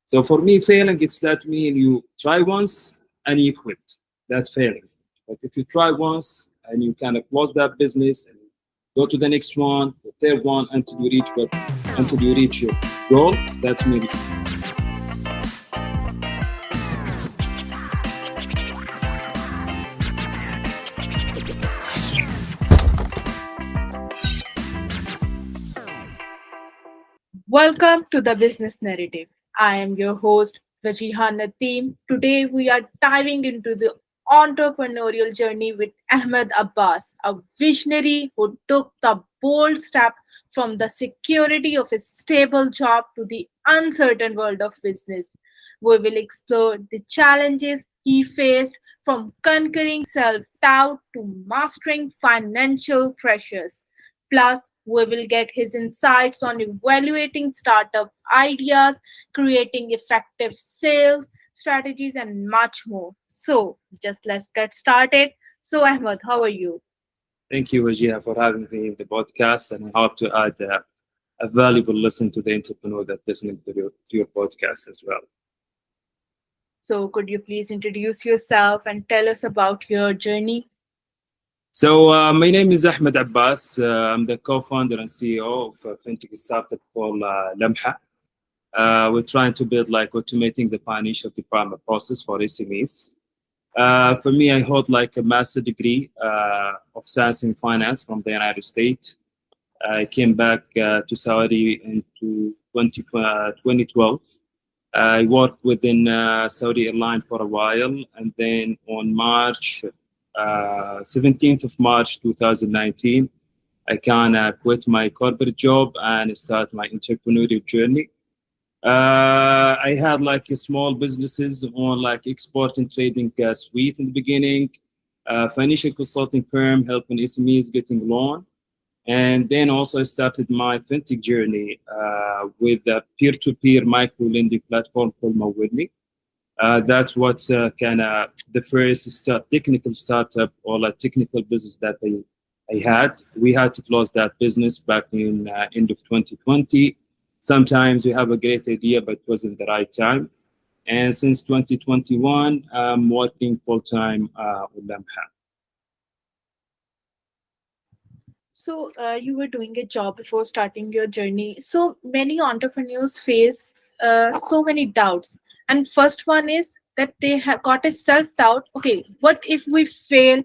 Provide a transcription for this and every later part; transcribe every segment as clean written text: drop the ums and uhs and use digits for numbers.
So for me, failing, it's that mean you try once and you quit. That's failing. But if you try once and you kind of close that business and go to the next one, the third one, until you reach your goal, that's maybe. Welcome to the Business Narrative. I am your host, Vajiha Nateem. Today we are diving into the entrepreneurial journey with Ahmed Abbas, a visionary who took the bold step from the security of a stable job to the uncertain world of business. We will explore the challenges he faced, from conquering self doubt to mastering financial pressures. Plus, we will get his insights on evaluating startup ideas, creating effective sales strategies, and much more. So, just let's get started. So, Ahmed, how are you? Thank you, Wajia, for having me in the podcast, and I hope to add a valuable lesson to the entrepreneur that listening to your podcast as well. So, could you please introduce yourself and tell us about your journey? So my name is Ahmed Abbas. I'm the co-founder and CEO of a fintech startup called Lamha. We're trying to build like automating the financial department process for SMEs. For me, I hold like a master degree of science and finance from the United States. I came back to Saudi into 2012. I worked within Saudi Airline for a while, and then on March 17th of March 2019, I kind of quit my corporate job and start my entrepreneurial journey. I had like a small businesses on like export and trading suite in the beginning, financial consulting firm helping SMEs getting loan. And then also I started my fintech journey with a peer-to-peer micro lending platform called Mawilni. That's what kind of the first technical startup or like technical business that I had. We had to close that business back in end of 2020. Sometimes we have a great idea, but it wasn't the right time. And since 2021, I'm working full time with Lamha. So, you were doing a job before starting your journey. So, many entrepreneurs face so many doubts. And first one is that they have got a self doubt. Okay, what if we fail?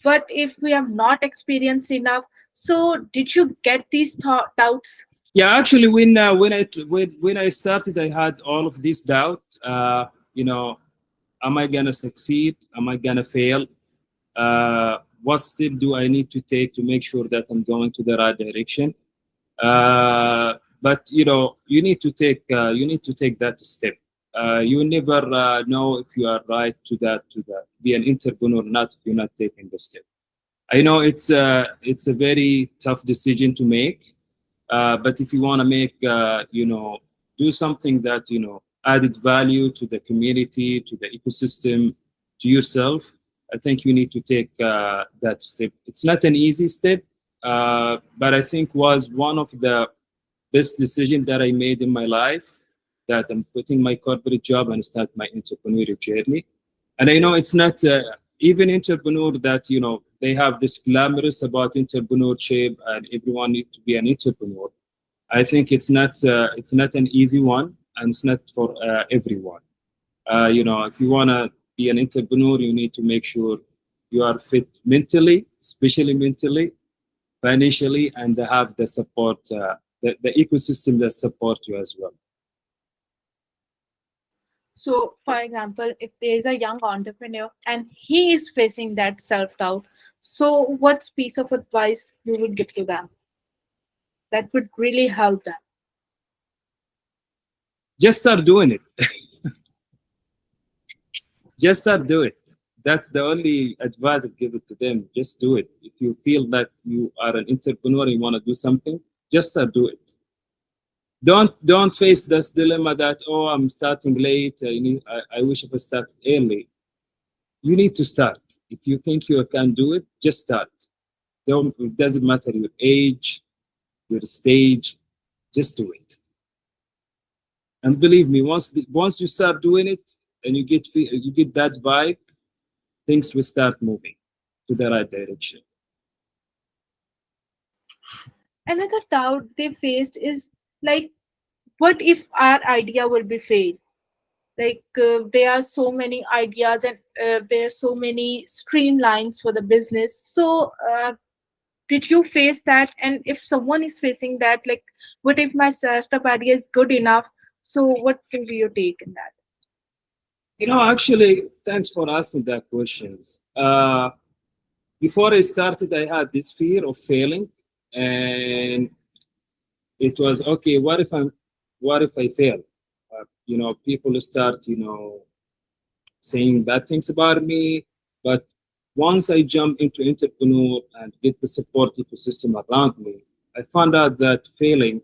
What if we have not experienced enough? So, did you get these doubts? Yeah, actually, when I started, I had all of this doubt. You know, am I gonna succeed? Am I gonna fail? What step do I need to take to make sure that I'm going to the right direction? But you need to take that step. You never know if you are right to be an entrepreneur or not if you're not taking the step. I know it's a very tough decision to make, but if you want to make do something that added value to the community, to the ecosystem, to yourself, I think you need to take that step. It's not an easy step, but I think was one of the best decision that I made in my life. That I'm quitting my corporate job and start my entrepreneurial journey. And I know it's not even entrepreneur that they have this glamorous about entrepreneurship and everyone needs to be an entrepreneur. I think it's not an easy one and it's not for everyone. If you want to be an entrepreneur, you need to make sure you are fit mentally, especially mentally, financially, and have the support, the ecosystem that support you as well. So, for example, if there is a young entrepreneur and he is facing that self doubt, so what piece of advice you would give to them that would really help them? Just start doing it. Just start do it. That's the only advice I give it to them. Just do it. If you feel that you are an entrepreneur, you want to do something, just start do it. Don't face this dilemma that I'm starting late. I wish if I started early. You need to start. If you think you can do it, just start. Don't It doesn't matter your age, your stage, just do it. And believe me, once you start doing it and you get that vibe, things will start moving to the right direction. Another doubt they faced is like, what if our idea will be failed? Like there are so many ideas and there are so many streamlines for the business. So did you face that? And if someone is facing that, like, what if my startup idea is good enough? So what will be your take in that? Actually, thanks for asking that questions. Before I started, I had this fear of failing, and it was okay. What if I fail? People start, saying bad things about me. But once I jump into entrepreneur and get the support ecosystem around me, I found out that failing,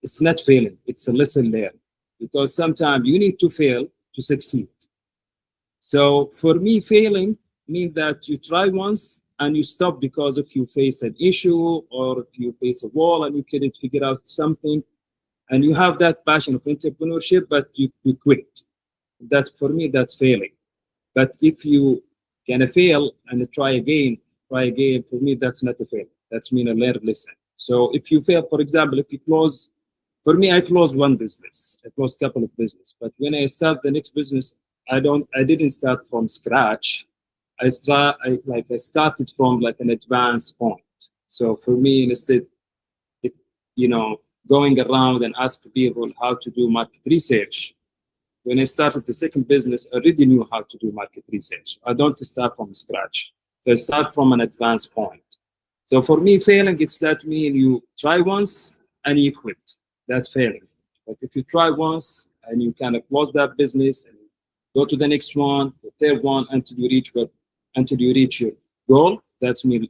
it's not failing, it's a lesson learned. Because sometimes you need to fail to succeed. So for me, failing means that you try once and you stop because if you face an issue or if you face a wall and you couldn't figure out something and you have that passion of entrepreneurship, but you quit. That's for me, that's failing. But if you gonna fail and try again, for me, that's not a fail. That's mean a learned lesson. So if you fail, for example, if you close, for me, I closed one business. I closed a couple of business. But when I start the next business, I didn't start from scratch. I started from like an advanced point. So for me, instead, if, you know, going around and ask people how to do market research, when I started the second business, I already knew how to do market research. I don't start from scratch. So I start from an advanced point. So for me, failing, it's that mean you try once and you quit. That's failing. But if you try once and you kind of close that business and go to the next one, the third one, until you reach your goal, that's me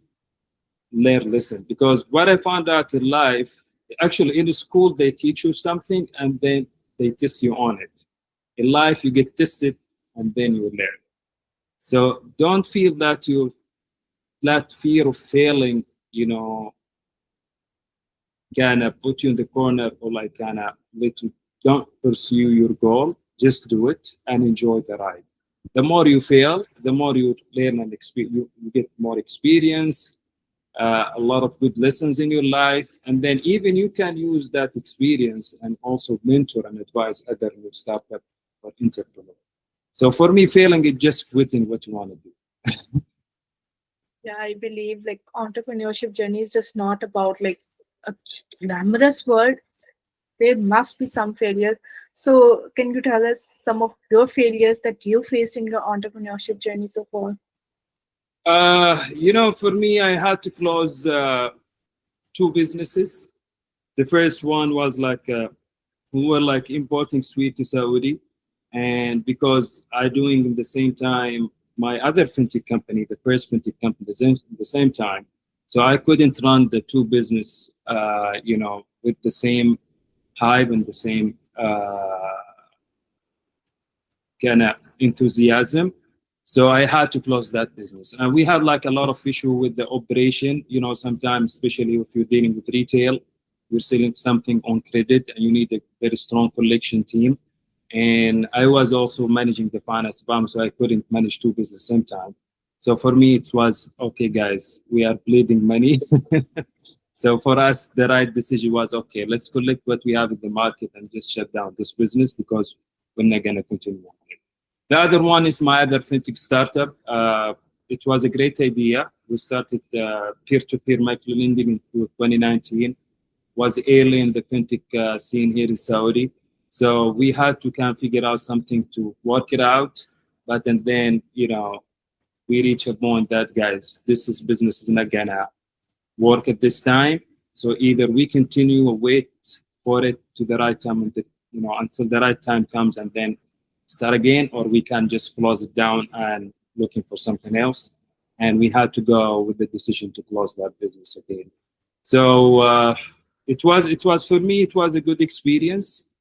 learn lesson. Because what I found out in life, actually in the school they teach you something and then they test you on it. In life you get tested and then you learn. So don't feel that fear of failing, kind of put you in the corner or like kind of let you don't pursue your goal. Just do it and enjoy the ride. The more you fail, the more you learn and you get more experience, a lot of good lessons in your life, and then even you can use that experience and also mentor and advise other new startup or entrepreneur. So for me, failing is just quitting what you want to do. Yeah, I believe like entrepreneurship journey is just not about like a glamorous world. There must be some failures. So can you tell us some of your failures that you faced in your entrepreneurship journey so far? For me, I had to close two businesses. The first one was like we were like importing sweet to Saudi, and because I doing in the same time my other fintech company, the first fintech company, the same time, so I couldn't run the two business, with the same hype and the same kind of enthusiasm. So I had to close that business. And we had like a lot of issue with the operation. Sometimes, especially if you're dealing with retail, you're selling something on credit and you need a very strong collection team. And I was also managing the finance department, so I couldn't manage two businesses at the same time. So for me, it was okay, guys, we are bleeding money. So for us, the right decision was okay, let's collect what we have in the market and just shut down this business because we're not going to continue on it. The other one is my other fintech startup. It was a great idea. We started peer-to-peer microlending in 2019. Was early in the fintech scene here in Saudi. So we had to kind of figure out something to work it out. But and then, we reach a point that, guys, this is business is not gonna work at this time. So either we continue or wait for it to the right time, until the right time comes, and then start again, or we can just close it down and looking for something else. And we had to go with the decision to close that business again. So it was for me, it was a good experience.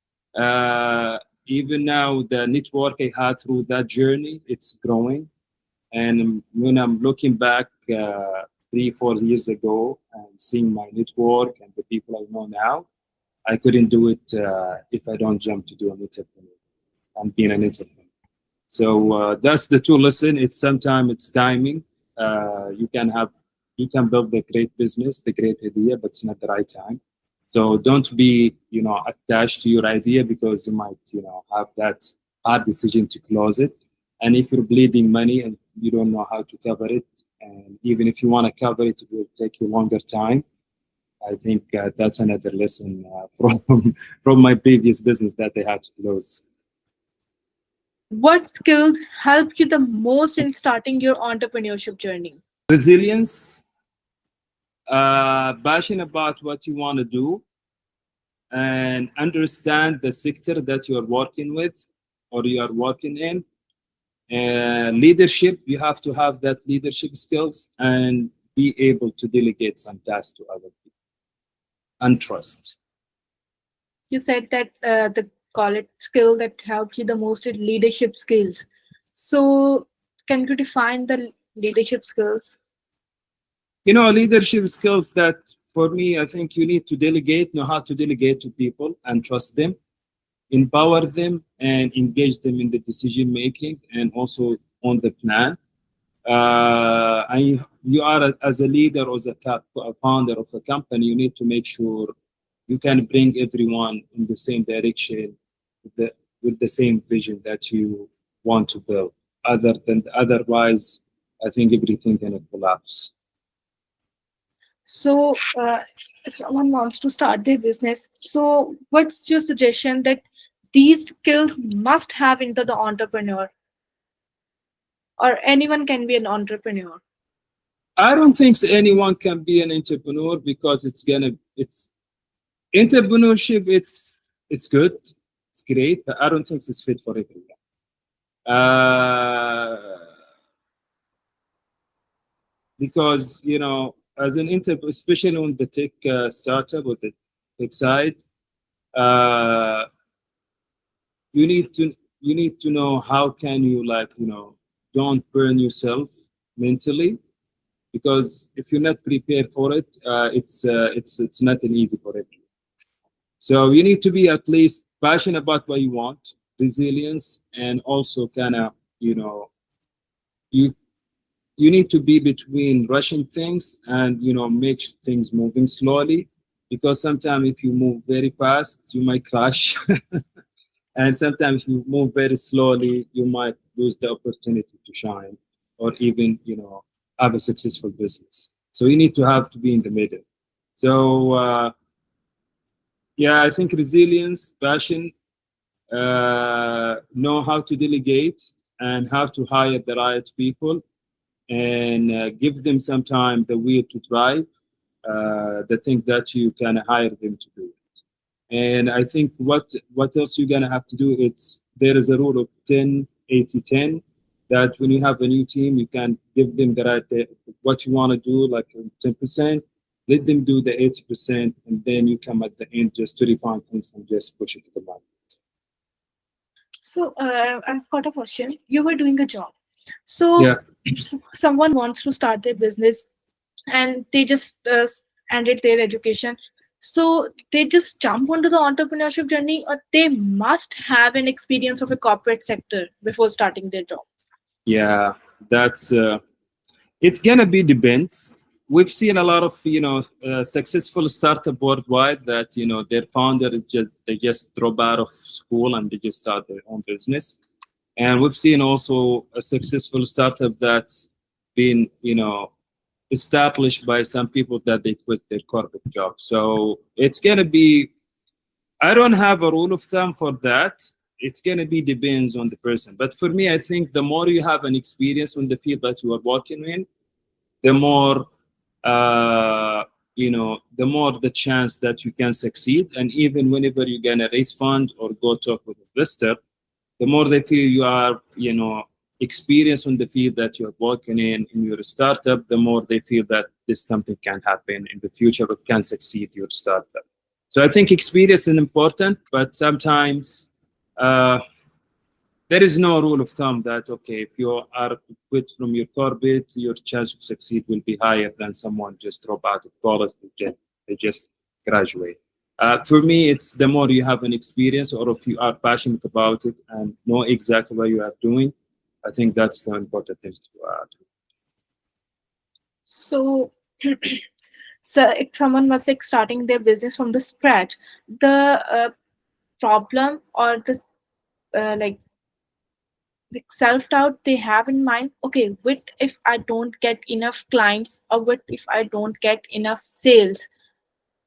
Even now, the network I had through that journey, it's growing. And when I'm looking back 3, 4 years ago and seeing my network and the people I know now, I couldn't do it if I don't jump to do an entrepreneur and being an entrepreneur. So that's the two lesson. It's sometimes it's timing. You can have you can build the great business, the great idea, but it's not the right time. So don't be attached to your idea because you might have that hard decision to close it. And if you're bleeding money and you don't know how to cover it, and even if you want to cover it, it will take you longer time. I think that's another lesson from my previous business that I had to close. What skills helped you the most in starting your entrepreneurship journey? Resilience, passion about what you want to do, and understand the sector that you are working with or you are working in. And leadership, you have to have that leadership skills and be able to delegate some tasks to other people and trust. You said that the college skill that helped you the most is leadership skills. So, can you define the leadership skills? Leadership skills that for me, I think you need to delegate, know how to delegate to people and trust them, empower them and engage them in the decision making and also on the plan. And you are as a leader or as a founder of a company, you need to make sure you can bring everyone in the same direction with the same vision that you want to build. Otherwise, I think everything can collapse. So, if someone wants to start their business, so what's your suggestion that these skills must have into the entrepreneur, or anyone can be an entrepreneur? I don't think anyone can be an entrepreneur because it's entrepreneurship. It's good, it's great, but I don't think it's fit for everyone. Because as an especially on the tech startup or the tech side, uh, you need to know how can you don't burn yourself mentally, because if you're not prepared for it, it's not an easy for everyone. So you need to be at least passionate about what you want, resilience, and also kind of you you need to be between rushing things and make things moving slowly, because sometimes if you move very fast you might crash and sometimes if you move very slowly you might lose the opportunity to shine or even have a successful business. So you need to have to be in the middle. So yeah, I think resilience, passion, know how to delegate and how to hire the right people and give them some time the will to drive the thing that you can hire them to do. And I think what else you're gonna have to do, it's there is a rule of 10-80-10, that when you have a new team you can give them the right what you want to do, like 10%, let them do the 80%, and then you come at the end just to refine things and just push it to the market. So, I've got a question. You were doing a job. So, Yeah. someone wants to start their business and they just ended their education. So, they just jump onto the entrepreneurship journey, or they must have an experience of a corporate sector before starting their job. Yeah, that's it's gonna be depends. We've seen a lot of successful startup worldwide that their founder is they just drop out of school and they just start their own business. And we've seen also a successful startup that's been established by some people that they quit their corporate job. So it's gonna be, I don't have a rule of thumb for that. It's gonna be depends on the person. But for me, I think the more you have an experience on the field that you are working in, the more the more the chance that you can succeed. And even whenever you're gonna raise fund or go talk with investor, the more they feel you are experienced on the field that you're working in your startup, the more they feel that this something can happen in the future, it can succeed your startup. So I think experience is important, but sometimes uh, there is no rule of thumb that okay, if you are quit from your corporate, your chance of succeed will be higher than someone just drop out of college, they just graduate. For me, it's the more you have an experience or if you are passionate about it and know exactly what you are doing, I think that's the important thing to do. So, so if someone was like starting their business from the scratch, the problem or the like self doubt they have in mind, okay, what if I don't get enough clients, or what if I don't get enough sales?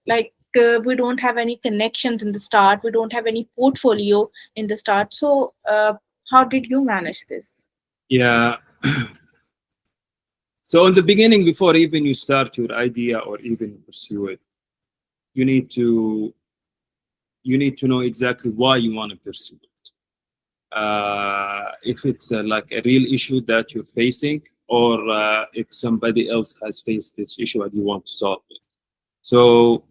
Like we don't have any connections in the start, we don't have any portfolio in the start. So, how did you manage this? Yeah. So in the beginning, before even you start your idea or even pursue it, you need to you need to know exactly why you want to pursue it. If it's like a real issue that you're facing, or if somebody else has faced this issue and you want to solve it. So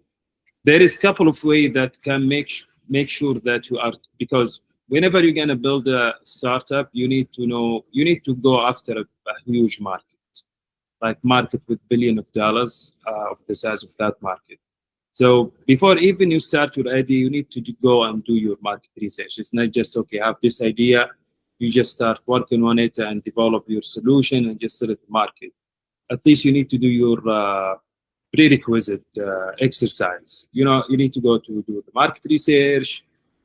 there is a couple of ways that can make sure that you are, because whenever you're gonna build a startup, you need to go after a huge market, like market with billion of dollars of the size of that market. So before even you start your idea, you need to go and do your market research. It's not just okay, I have this idea, you just start working on it and develop your solution and just sell it to market. At least you need to do your prerequisite exercise. You need to go to do the market research,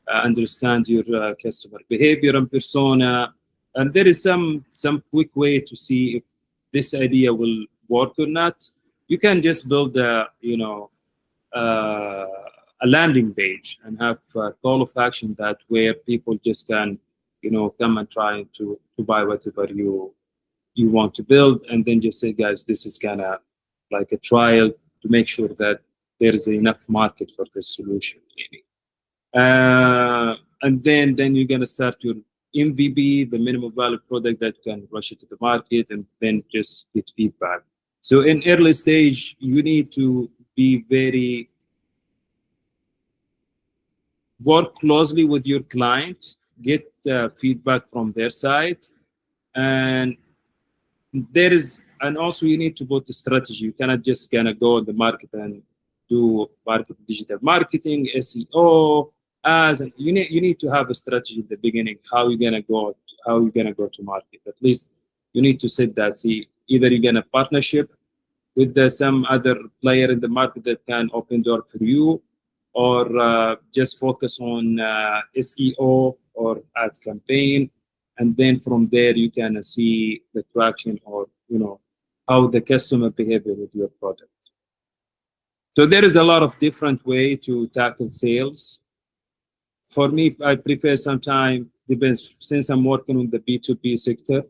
understand your customer behavior and persona, and there is some quick way to see if this idea will work or not. You can just build uh, a landing page and have a call of action that where people just can come and try to buy whatever you want to build, and then just say, guys, this is kind of like a trial to make sure that there is enough market for this solution. And then you're gonna start your MVP, the minimum value product that can rush it to the market, and then just get feedback. So in early stage, you need to be very work closely with your client, get feedback from their side, and there is, and also you need to put a strategy. You cannot just gonna go in the market and do digital marketing, SEO, as you need to have a strategy at the beginning. How you gonna go to market? At least you need to set that. See, either you're gonna partnership with some other player in the market that can open door for you, or just focus on SEO or ads campaign, and then from there you can see the traction, or how the customer behavior with your product. So there is a lot of different way to tackle sales. For me, I prefer sometime depends, since I'm working on the B2B sector,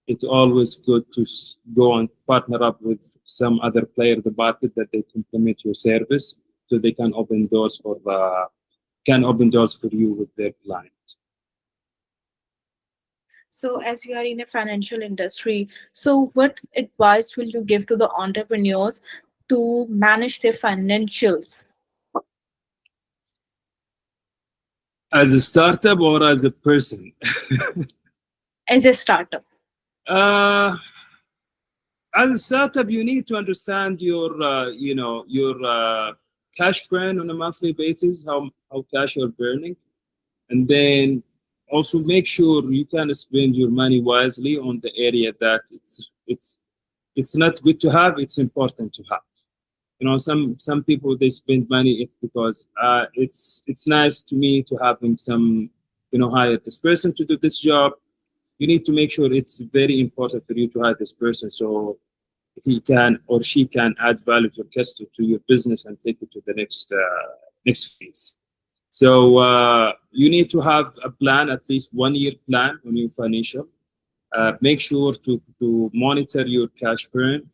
it's always good to go and partner up with some other player in the market that they complement your service, so they can open doors for you with their client. So, as you are in a financial industry, so what advice will you give to the entrepreneurs to manage their financials As a startup or as a person? as a startup? uh, as a startup, you need to understand your cash burn on a monthly basis, how cash you're burning, and then also make sure you can spend your money wisely on the area that it's not good to have, it's important to have. Some people, they spend money because it's nice to me to having some, hire this person to do this job. You need to make sure it's very important for you to hire this person, so he can or she can add value to your business and take it to the next phase. So you need to have a plan, at least 1 year plan on your financial. Make sure to monitor your cash burn,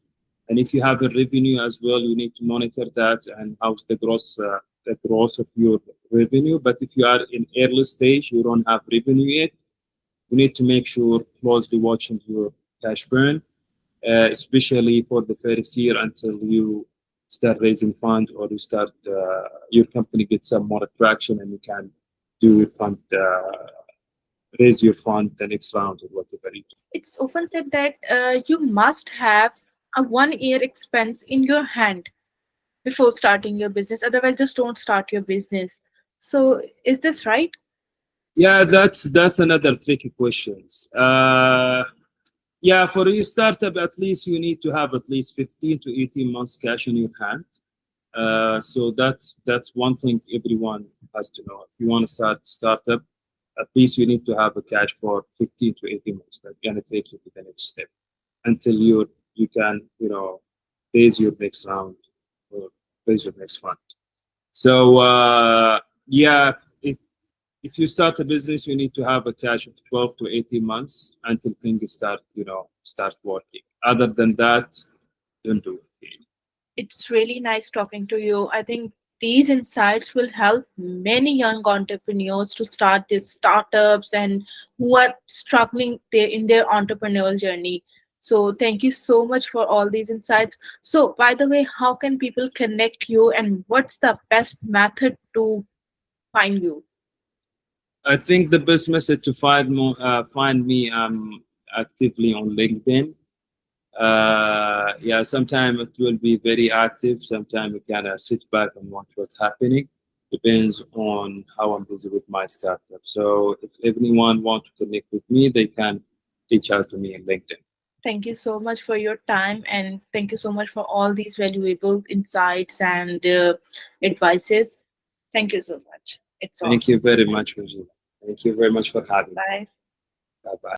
and if you have a revenue as well, you need to monitor that and how's the growth of your revenue. But if you are in early stage, you don't have revenue yet, you need to make sure closely watching your cash burn, especially for the first year until you start raising fund, or you start your company gets some more attraction and you can do your fund, raise your fund the next round or whatever you do. It's often said that you must have a 1 year expense in your hand. before starting your business. Otherwise, just don't start your business. So, is this right? Yeah, that's another tricky questions. Yeah, for your startup, at least you need to have at least 15 to 18 months cash in your hand. So that's one thing everyone has to know. If you want to start startup, at least you need to have a cash for 15 to 18 months. That's gonna take you to the next step until you can raise your next round or raise your next fund. So yeah, if you start a business, you need to have a cash of 12 to 18 months until things start working. Other than that, don't do it. It's really nice talking to you. I think these insights will help many young entrepreneurs to start these startups and who are struggling in their entrepreneurial journey. So, thank you so much for all these insights. So, by the way, how can people connect you and what's the best method to find you? I think the best method to find me actively on LinkedIn. Yeah, sometimes it will be very active. Sometimes you kind of sit back and watch what's happening. Depends on how I'm busy with my startup. So if anyone wants to connect with me, they can reach out to me on LinkedIn. Thank you so much for your time and thank you so much for all these valuable insights and advices. Thank you so much. It's all. Thank you very much, Rajiv. Thank you very much for having me. Bye. Bye bye.